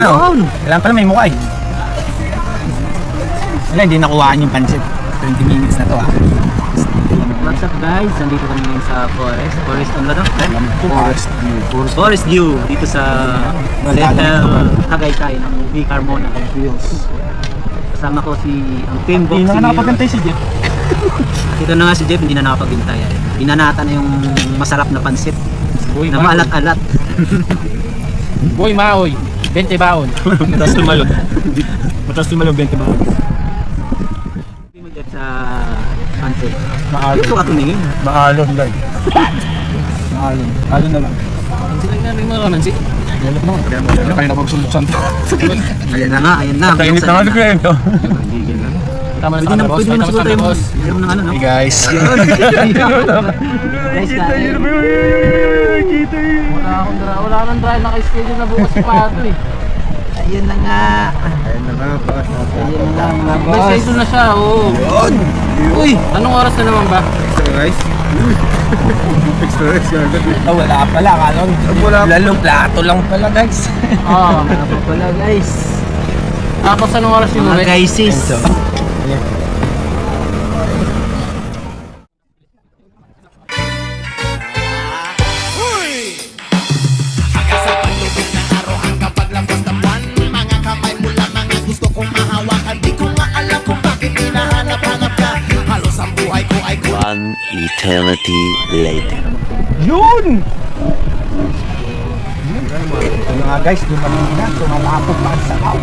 Ano? Kailangan pala may mukha eh. Wala, hindi nakuhaan yung pansit. 20 minutes na to ah. What's up guys? Nandito kami ngayon sa forest. Forest ano ba to? Forest View. Dito sa Little Tagaytay ng UV Carmona Hills. Kasama ko si ang team boxing. Hindi na nakapagantay si Jeff. Dito na nga si Jeff, hindi na nakapagintay. Binanata na yung masarap na pansit. Boy, Na maalat-alat. Boy, maoy. 20 baon. Mataas tumalon. Mataas tumalon 20 ba? Hindi mo Jeff sa pansit. Maalon. Dito ka tumingin. Maalon lang. Maalon. Maalon na lang. Sila nga rin mga nansi. Wala pa naman. Kaya na pagsuluksan to. Ayan na nga, ayan na. Kainit na nga ko yun. Tama Pwede na na, boss. pwede naman siguro tayo boss. meron ng ano, no? Hey guys. Guys, kain. Wala nang dry. Naka-schedule na bukas pa ito eh. Ayun na nga. Ayun na nga boss. Ayun na nga mga boss. Nag-schedule na siya, oo. Yun! Uy, anong oras na naman ba? Extra rice? Extra rice yan. Wala pala. Kalon. Lalong plato lang pala guys. Oo. Mga po pala guys. Tapos anong oras yung Mga uwi? guysis. One eternity later. Yun! Ano nga guys, dumating na. Tumalapog pa sa tao.